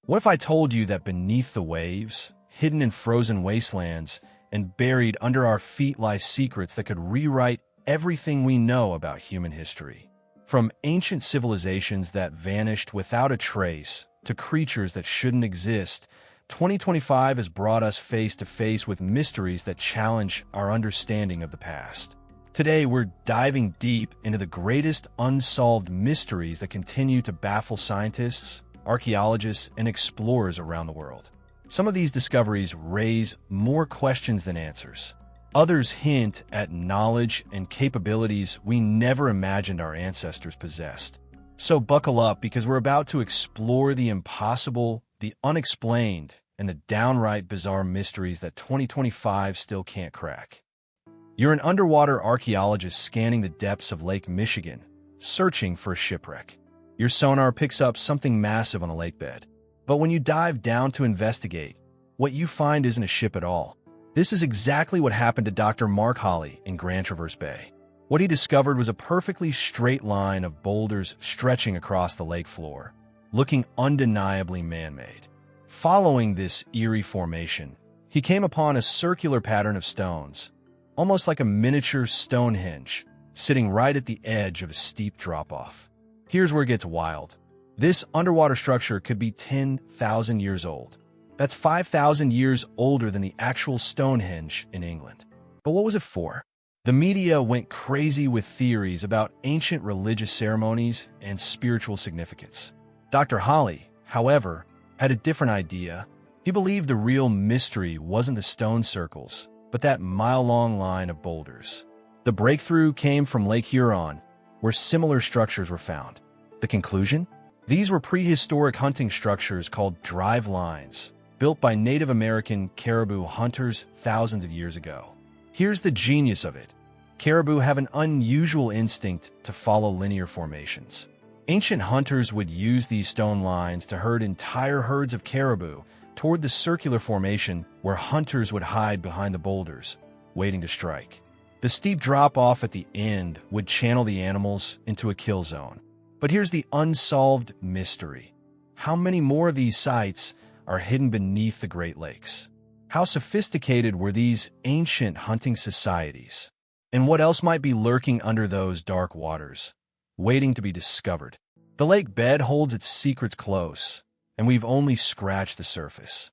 What if I told you that beneath the waves, hidden in frozen wastelands, and buried under our feet lie secrets that could rewrite everything we know about human history? From ancient civilizations that vanished without a trace to creatures that shouldn't exist, 2025 has brought us face to face with mysteries that challenge our understanding of the past. Today, we're diving deep into the greatest unsolved mysteries that continue to baffle scientists, archaeologists, and explorers around the world. Some of these discoveries raise more questions than answers. Others hint at knowledge and capabilities we never imagined our ancestors possessed. So buckle up, because we're about to explore the impossible, the unexplained, and the downright bizarre mysteries that 2025 still can't crack. You're an underwater archaeologist scanning the depths of Lake Michigan, searching for a shipwreck. Your sonar picks up something massive on the lake bed. But when you dive down to investigate, what you find isn't a ship at all. This is exactly what happened to Dr. Mark Hawley in Grand Traverse Bay. What he discovered was a perfectly straight line of boulders stretching across the lake floor, looking undeniably man-made. Following this eerie formation, he came upon a circular pattern of stones, almost like a miniature Stonehenge, sitting right at the edge of a steep drop-off. Here's where it gets wild. This underwater structure could be 10,000 years old. That's 5,000 years older than the actual Stonehenge in England. But what was it for? The media went crazy with theories about ancient religious ceremonies and spiritual significance. Dr. Hawley, however, had a different idea. He believed the real mystery wasn't the stone circles, but that mile-long line of boulders. The breakthrough came from Lake Huron, where similar structures were found. The conclusion? These were prehistoric hunting structures called drive lines, built by Native American caribou hunters thousands of years ago. Here's the genius of it. Caribou have an unusual instinct to follow linear formations. Ancient hunters would use these stone lines to herd entire herds of caribou toward the circular formation where hunters would hide behind the boulders, waiting to strike. The steep drop-off at the end would channel the animals into a kill zone. But here's the unsolved mystery. How many more of these sites are hidden beneath the Great Lakes? How sophisticated were these ancient hunting societies? And what else might be lurking under those dark waters, waiting to be discovered? The lake bed holds its secrets close, and we've only scratched the surface.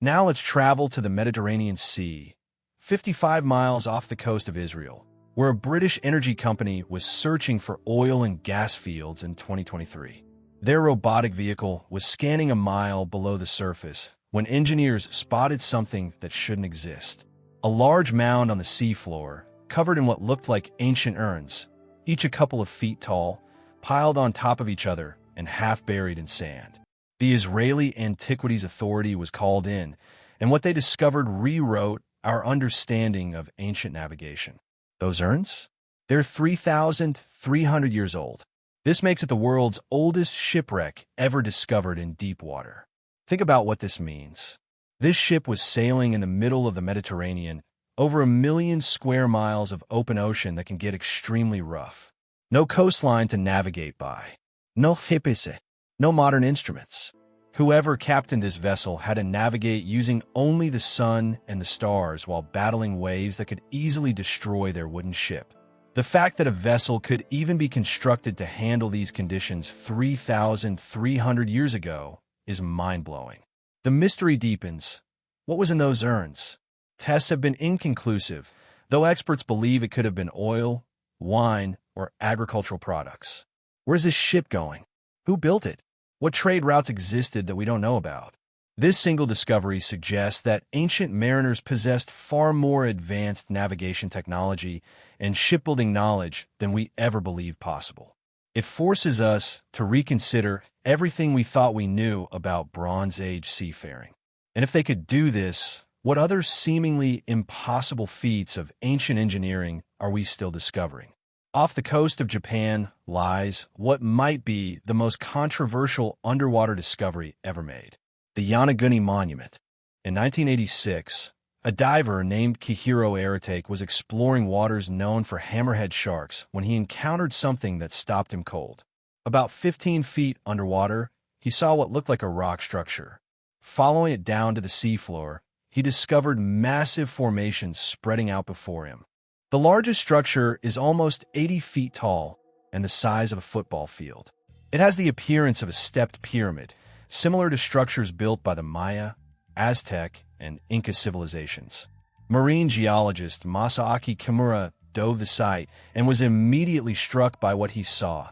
Now let's travel to the Mediterranean Sea, 55 miles off the coast of Israel, where a British energy company was searching for oil and gas fields in 2023. Their robotic vehicle was scanning a mile below the surface when engineers spotted something that shouldn't exist. A large mound on the seafloor, covered in what looked like ancient urns, each a couple of feet tall, piled on top of each other and half buried in sand. The Israeli Antiquities Authority was called in, and what they discovered rewrote our understanding of ancient navigation. Those urns? They're 3,300 years old. This makes it the world's oldest shipwreck ever discovered in deep water. Think about what this means. This ship was sailing in the middle of the Mediterranean, over 1 million square miles of open ocean that can get extremely rough. No coastline to navigate by. No GPS. No modern instruments. Whoever captained this vessel had to navigate using only the sun and the stars while battling waves that could easily destroy their wooden ship. The fact that a vessel could even be constructed to handle these conditions 3,300 years ago is mind-blowing. The mystery deepens. What was in those urns? Tests have been inconclusive, though experts believe it could have been oil, wine, or agricultural products. Where's this ship going? Who built it? What trade routes existed that we don't know about? This single discovery suggests that ancient mariners possessed far more advanced navigation technology and shipbuilding knowledge than we ever believed possible. It forces us to reconsider everything we thought we knew about Bronze Age seafaring. And if they could do this, what other seemingly impossible feats of ancient engineering are we still discovering? Off the coast of Japan lies what might be the most controversial underwater discovery ever made, the Yonaguni Monument. In 1986, a diver named Kihiro Aratake was exploring waters known for hammerhead sharks when he encountered something that stopped him cold. About 15 feet underwater, he saw what looked like a rock structure. Following it down to the seafloor, he discovered massive formations spreading out before him. The largest structure is almost 80 feet tall and the size of a football field. It has the appearance of a stepped pyramid, similar to structures built by the Maya, Aztec, and Inca civilizations. Marine geologist Masaaki Kimura dove the site and was immediately struck by what he saw.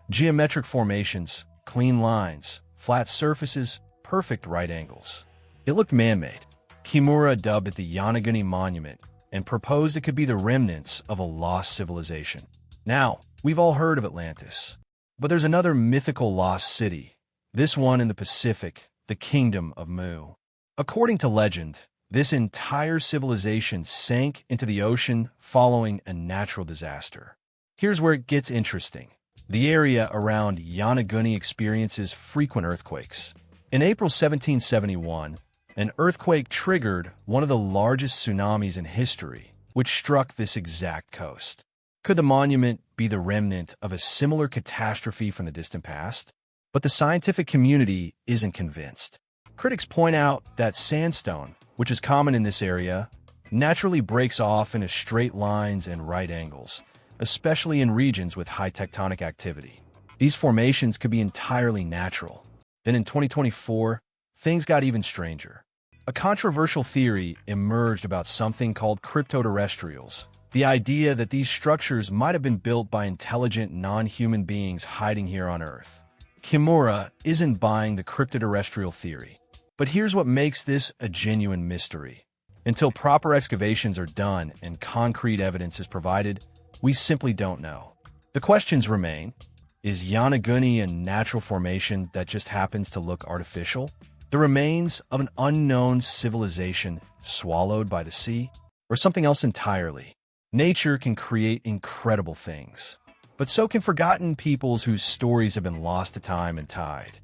Geometric formations, clean lines, flat surfaces, perfect right angles. It looked man-made. Kimura dubbed it the Yanaguni Monument and proposed it could be the remnants of a lost civilization. Now, we've all heard of Atlantis. But there's another mythical lost city, this one in the Pacific, the Kingdom of Mu. According to legend, this entire civilization sank into the ocean following a natural disaster. Here's where it gets interesting. The area around Yanaguni experiences frequent earthquakes. In April 1771, an earthquake triggered one of the largest tsunamis in history, which struck this exact coast. Could the monument be the remnant of a similar catastrophe from the distant past? But the scientific community isn't convinced. Critics point out that sandstone, which is common in this area, naturally breaks off into straight lines and right angles, especially in regions with high tectonic activity. These formations could be entirely natural. Then in 2024, things got even stranger. A controversial theory emerged about something called cryptoterrestrials, the idea that these structures might have been built by intelligent non-human beings hiding here on Earth. Kimura isn't buying the cryptoterrestrial theory, but here's what makes this a genuine mystery. Until proper excavations are done and concrete evidence is provided, we simply don't know. The questions remain. Is Yanaguni a natural formation that just happens to look artificial? The remains of an unknown civilization swallowed by the sea? Or something else entirely? Nature can create incredible things, but so can forgotten peoples whose stories have been lost to time and tide.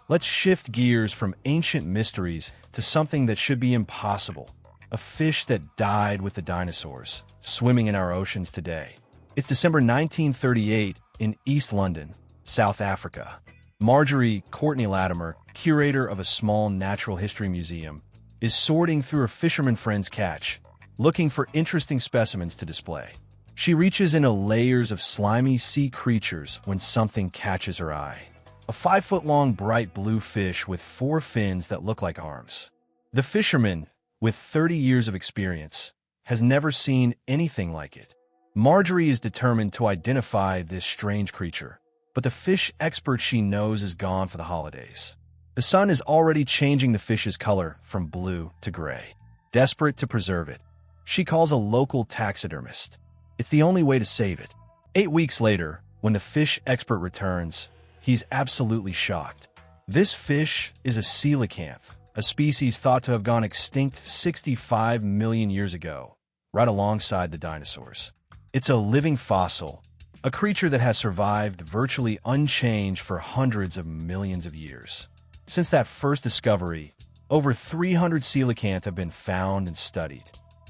Let's shift gears from ancient mysteries to something that should be impossible. A fish that died with the dinosaurs, swimming in our oceans today. It's December 1938 in East London, South Africa. Marjorie Courtney Latimer, curator of a small natural history museum, is sorting through her fisherman friend's catch, looking for interesting specimens to display. She reaches into layers of slimy sea creatures when something catches her eye. A 5-foot-long bright blue fish with 4 fins that look like arms. The fisherman, with 30 years of experience, has never seen anything like it. Marjorie is determined to identify this strange creature, but the fish expert she knows is gone for the holidays. The sun is already changing the fish's color from blue to gray. Desperate to preserve it, she calls a local taxidermist. It's the only way to save it. 8 weeks later, when the fish expert returns, he's absolutely shocked. This fish is a coelacanth, a species thought to have gone extinct 65 million years ago, right alongside the dinosaurs. It's a living fossil, a creature that has survived virtually unchanged for hundreds of millions of years. Since that first discovery, over 300 coelacanth have been found and studied.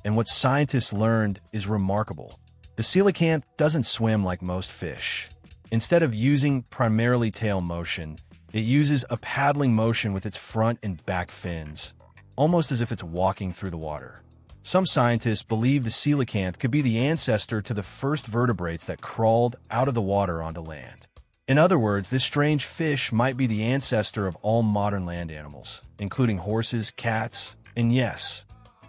And what scientists learned is remarkable. The coelacanth doesn't swim like most fish. Instead of using primarily tail motion, it uses a paddling motion with its front and back fins, almost as if it's walking through the water. Some scientists believe the coelacanth could be the ancestor to the first vertebrates that crawled out of the water onto land. In other words, this strange fish might be the ancestor of all modern land animals, including horses, cats, and yes,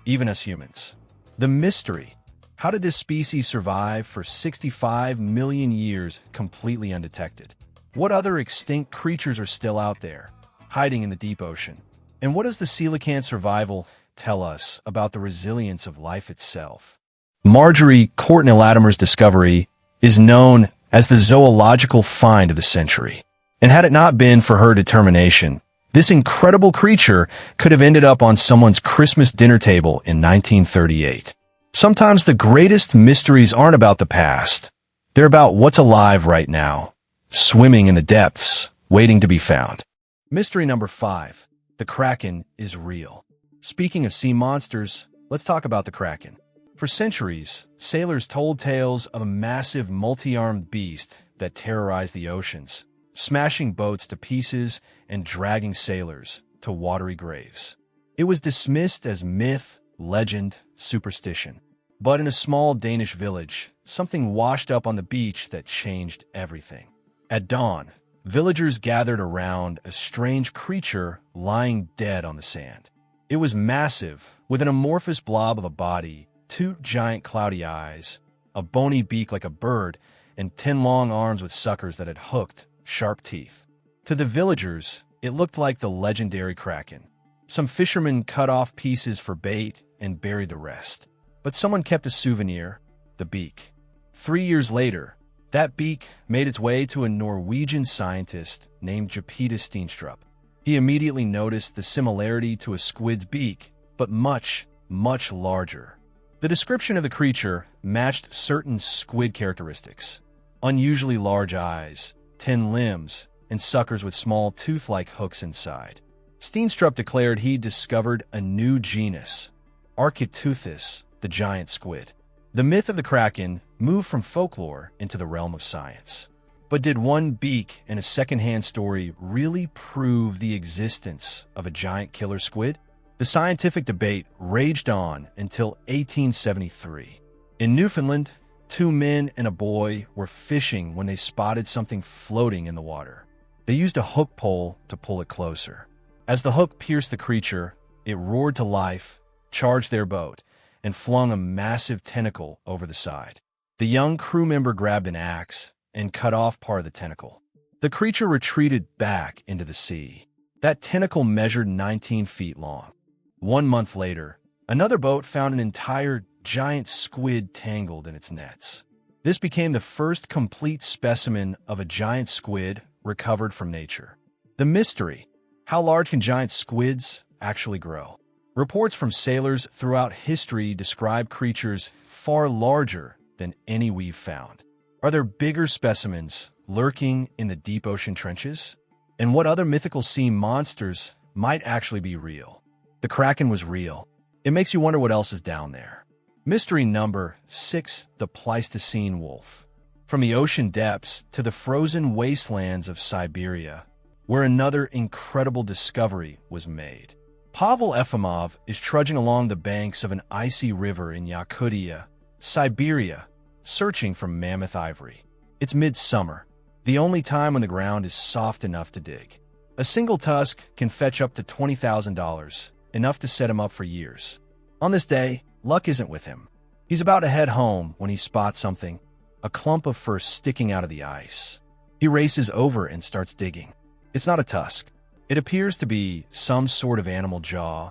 even us humans. The mystery: how did this species survive for 65 million years completely undetected? What other extinct creatures are still out there, hiding in the deep ocean? And what does the coelacanth survival tell us about the resilience of life itself? Marjorie Courtney Latimer's discovery is known as the zoological find of the century. And had it not been for her determination, this incredible creature could have ended up on someone's Christmas dinner table in 1938. Sometimes the greatest mysteries aren't about the past. They're about what's alive right now, swimming in the depths, waiting to be found. Mystery number 5. The Kraken is real. Speaking of sea monsters, let's talk about the Kraken. For centuries, sailors told tales of a massive multi-armed beast that terrorized the oceans, smashing boats to pieces and dragging sailors to watery graves. It was dismissed as myth, legend, superstition. But in a small Danish village, something washed up on the beach that changed everything. At dawn, villagers gathered around a strange creature lying dead on the sand. It was massive, with an amorphous blob of a body, 2 giant cloudy eyes, a bony beak like a bird, and 10 long arms with suckers that had hooked, sharp teeth. To the villagers, it looked like the legendary kraken. Some fishermen cut off pieces for bait and buried the rest. But someone kept a souvenir, the beak. 3 years later, that beak made its way to a Norwegian scientist named Japetus Steenstrup. He immediately noticed the similarity to a squid's beak, but much, much larger. The description of the creature matched certain squid characteristics: unusually large eyes, 10 limbs, and suckers with small tooth-like hooks inside. Steenstrup declared he'd discovered a new genus, Archaeotuthis, the giant squid. The myth of the kraken moved from folklore into the realm of science. But did one beak and a second-hand story really prove the existence of a giant killer squid? The scientific debate raged on until 1873. In Newfoundland, 2 men and a boy were fishing when they spotted something floating in the water. They used a hook pole to pull it closer. As the hook pierced the creature, it roared to life, charged their boat, and flung a massive tentacle over the side. The young crew member grabbed an axe and cut off part of the tentacle. The creature retreated back into the sea. That tentacle measured 19 feet long. 1 month later, another boat found an entire giant squid tangled in its nets. This became the first complete specimen of a giant squid recovered from nature. The mystery: how large can giant squids actually grow? Reports from sailors throughout history describe creatures far larger than any we've found. Are there bigger specimens lurking in the deep ocean trenches? And what other mythical sea monsters might actually be real? The kraken was real. It makes you wonder what else is down there. Mystery number 6, the Pleistocene wolf. From the ocean depths to the frozen wastelands of Siberia, where another incredible discovery was made. Pavel Efimov is trudging along the banks of an icy river in Yakutia, Siberia, searching for mammoth ivory. It's midsummer, the only time when the ground is soft enough to dig. A single tusk can fetch up to $20,000, enough to set him up for years. On this day, luck isn't with him. He's about to head home when he spots something, a clump of fur sticking out of the ice. He races over and starts digging. It's not a tusk. It appears to be some sort of animal jaw,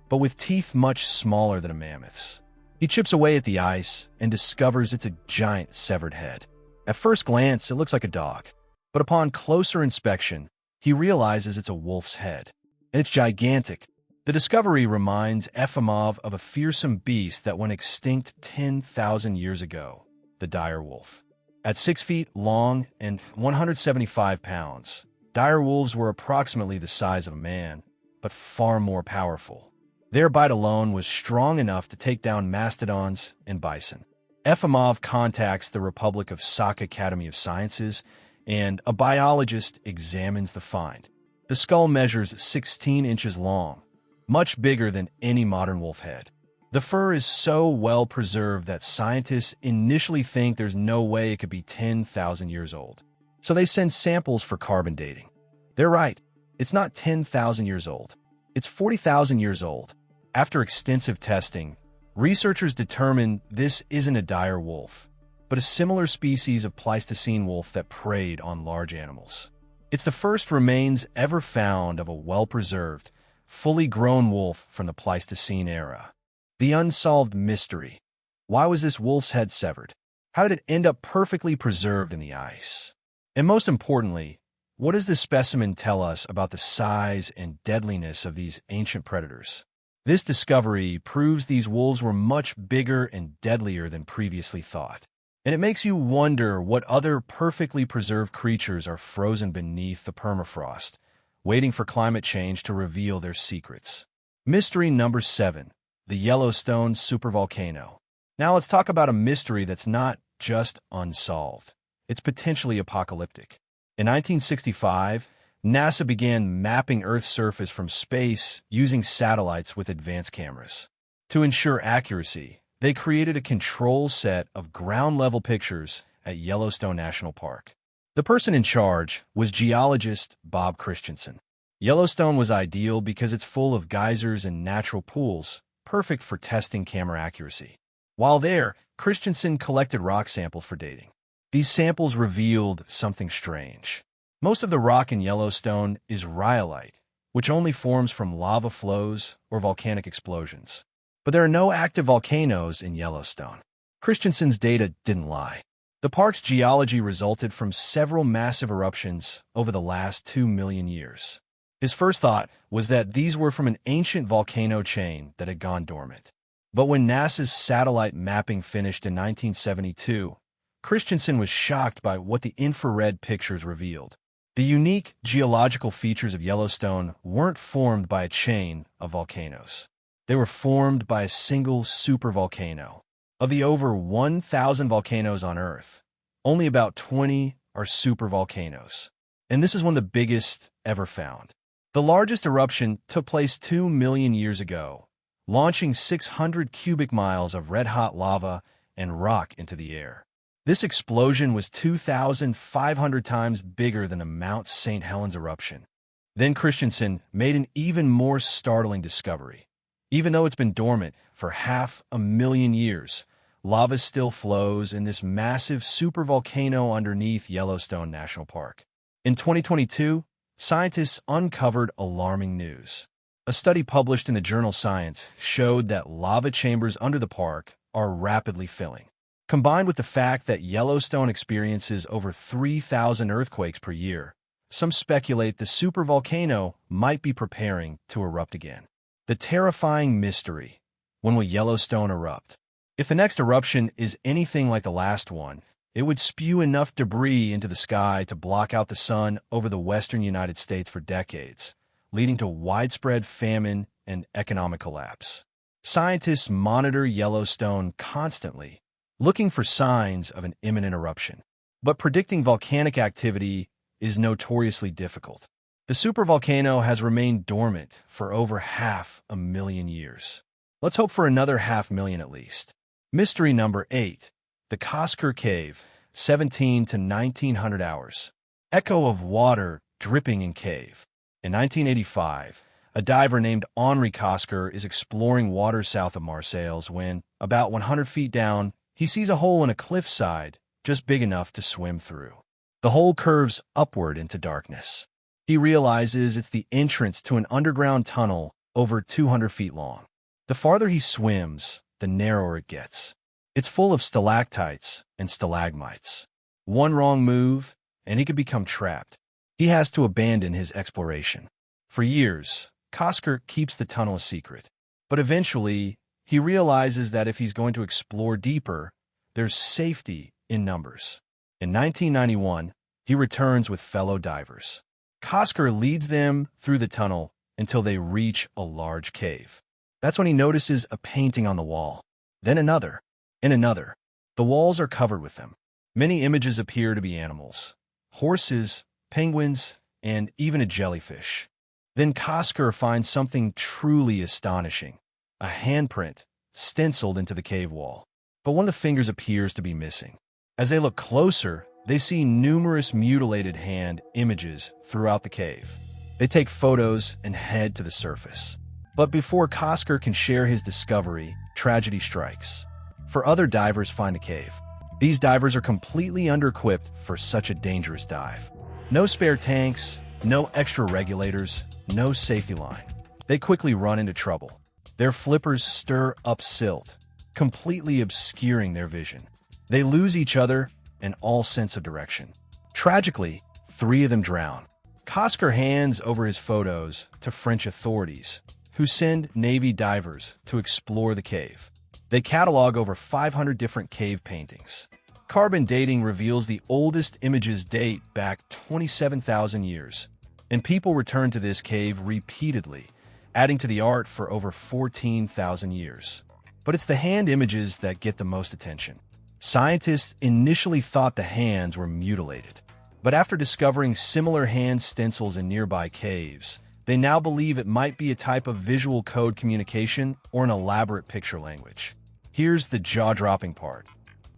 but with teeth much smaller than a mammoth's. He chips away at the ice and discovers it's a giant severed head. At first glance, it looks like a dog, but upon closer inspection, he realizes it's a wolf's head, and it's gigantic. The discovery reminds Efimov of a fearsome beast that went extinct 10,000 years ago, the dire wolf. At 6 feet long and 175 pounds, dire wolves were approximately the size of a man, but far more powerful. Their bite alone was strong enough to take down mastodons and bison. Efimov contacts the Republic of Sak Academy of Sciences, and a biologist examines the find. The skull measures 16 inches long, much bigger than any modern wolf head. The fur is so well preserved that scientists initially think there's no way it could be 10,000 years old. So they send samples for carbon dating. They're right. It's not 10,000 years old. It's 40,000 years old. After extensive testing, researchers determined this isn't a dire wolf, but a similar species of Pleistocene wolf that preyed on large animals. It's the first remains ever found of a well-preserved, fully grown wolf from the Pleistocene era. The unsolved mystery. Why was this wolf's head severed? How did it end up perfectly preserved in the ice? And most importantly, what does this specimen tell us about the size and deadliness of these ancient predators? This discovery proves these wolves were much bigger and deadlier than previously thought. And it makes you wonder what other perfectly preserved creatures are frozen beneath the permafrost, waiting for climate change to reveal their secrets. Mystery number 7, the Yellowstone supervolcano. Now let's talk about a mystery that's not just unsolved. It's potentially apocalyptic. In 1965, NASA began mapping Earth's surface from space using satellites with advanced cameras. To ensure accuracy, they created a control set of ground-level pictures at Yellowstone National Park. The person in charge was geologist Bob Christensen. Yellowstone was ideal because it's full of geysers and natural pools, perfect for testing camera accuracy. While there, Christensen collected rock samples for dating. These samples revealed something strange. Most of the rock in Yellowstone is rhyolite, which only forms from lava flows or volcanic explosions. But there are no active volcanoes in Yellowstone. Christensen's data didn't lie. The park's geology resulted from several massive eruptions over the last 2 million years. His first thought was that these were from an ancient volcano chain that had gone dormant. But when NASA's satellite mapping finished in 1972, Christensen was shocked by what the infrared pictures revealed. The unique geological features of Yellowstone weren't formed by a chain of volcanoes. They were formed by a single supervolcano. Of the over 1,000 volcanoes on Earth, only about 20 are supervolcanoes. And this is one of the biggest ever found. The largest eruption took place 2 million years ago, launching 600 cubic miles of red-hot lava and rock into the air. This explosion was 2,500 times bigger than the Mount St. Helens eruption. Then Christensen made an even more startling discovery. Even though it's been dormant for 500,000 years, lava still flows in this massive supervolcano underneath Yellowstone National Park. In 2022, scientists uncovered alarming news. A study published in the journal Science showed that lava chambers under the park are rapidly filling. Combined with the fact that Yellowstone experiences over 3,000 earthquakes per year, some speculate the supervolcano might be preparing to erupt again. The terrifying mystery: when will Yellowstone erupt? If the next eruption is anything like the last one, it would spew enough debris into the sky to block out the sun over the western United States for decades, leading to widespread famine and economic collapse. Scientists monitor Yellowstone constantly, looking for signs of an imminent eruption. But predicting volcanic activity is notoriously difficult. The supervolcano has remained dormant for over 500,000 years. Let's hope for another 500,000 at least. Mystery number 8. The Kosker Cave, 17 to 1900 hours. Echo of water dripping in cave. In 1985, a diver named Henri Kosker is exploring waters south of Marseilles when, about 100 feet down, he sees a hole in a cliffside just big enough to swim through. The hole curves upward into darkness. He realizes it's the entrance to an underground tunnel over 200 feet long. The farther he swims, the narrower it gets. It's full of stalactites and stalagmites. One wrong move, and he could become trapped. He has to abandon his exploration. For years, Kosker keeps the tunnel a secret. But eventually, he realizes that if he's going to explore deeper, there's safety in numbers. In 1991, he returns with fellow divers. Kosker leads them through the tunnel until they reach a large cave. That's when he notices a painting on the wall. Then another, and another. The walls are covered with them. Many images appear to be animals: horses, penguins, and even a jellyfish. Then Kosker finds something truly astonishing: a handprint stenciled into the cave wall. But one of the fingers appears to be missing. As they look closer, they see numerous mutilated hand images throughout the cave. They take photos and head to the surface. But before Kosker can share his discovery, tragedy strikes. For other divers find the cave. These divers are completely under-equipped for such a dangerous dive. No spare tanks, no extra regulators, no safety line. They quickly run into trouble. Their flippers stir up silt, completely obscuring their vision. They lose each other and all sense of direction. Tragically, 3 of them drown. Kosker hands over his photos to French authorities, who send Navy divers to explore the cave. They catalog over 500 different cave paintings. Carbon dating reveals the oldest images date back 27,000 years, and people return to this cave repeatedly, adding to the art for over 14,000 years. But it's the hand images that get the most attention. Scientists initially thought the hands were mutilated. But after discovering similar hand stencils in nearby caves, they now believe it might be a type of visual code communication or an elaborate picture language. Here's the jaw-dropping part.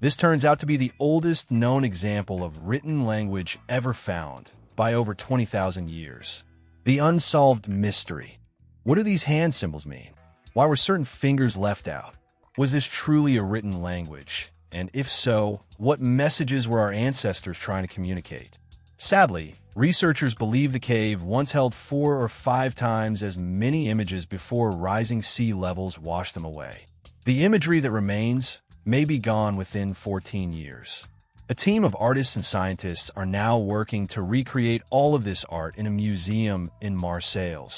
This turns out to be the oldest known example of written language ever found, by over 20,000 years. The unsolved mystery. What do these hand symbols mean? Why were certain fingers left out? Was this truly a written language? And if so, what messages were our ancestors trying to communicate? Sadly, researchers believe the cave once held 4 or 5 times as many images before rising sea levels washed them away. The imagery that remains may be gone within 14 years. A team of artists and scientists are now working to recreate all of this art in a museum in Marseille,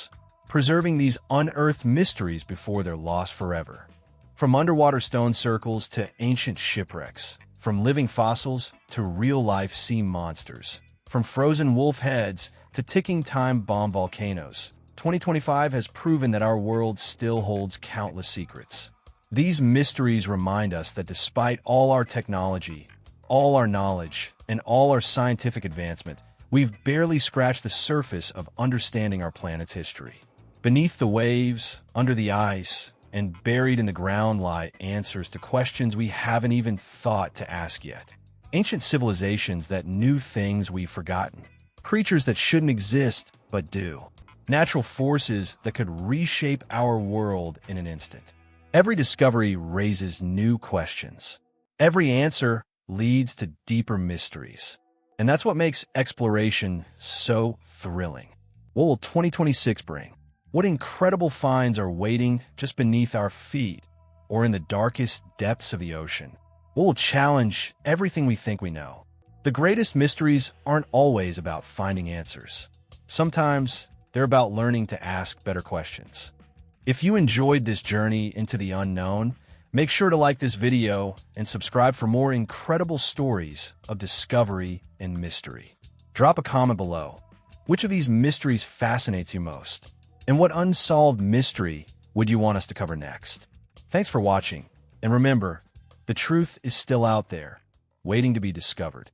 preserving these unearthed mysteries before they're lost forever. From underwater stone circles to ancient shipwrecks, from living fossils to real-life sea monsters, from frozen wolf heads to ticking time bomb volcanoes, 2025 has proven that our world still holds countless secrets. These mysteries remind us that despite all our technology, all our knowledge, and all our scientific advancement, we've barely scratched the surface of understanding our planet's history. Beneath the waves, under the ice, and buried in the ground lie answers to questions we haven't even thought to ask yet. Ancient civilizations that knew things we've forgotten. Creatures that shouldn't exist, but do. Natural forces that could reshape our world in an instant. Every discovery raises new questions. Every answer leads to deeper mysteries. And that's what makes exploration so thrilling. What will 2026 bring? What incredible finds are waiting just beneath our feet or in the darkest depths of the ocean? What will challenge everything we think we know? The greatest mysteries aren't always about finding answers. Sometimes they're about learning to ask better questions. If you enjoyed this journey into the unknown, make sure to like this video and subscribe for more incredible stories of discovery and mystery. Drop a comment below. Which of these mysteries fascinates you most? And what unsolved mystery would you want us to cover next? Thanks for watching, and remember, the truth is still out there, waiting to be discovered.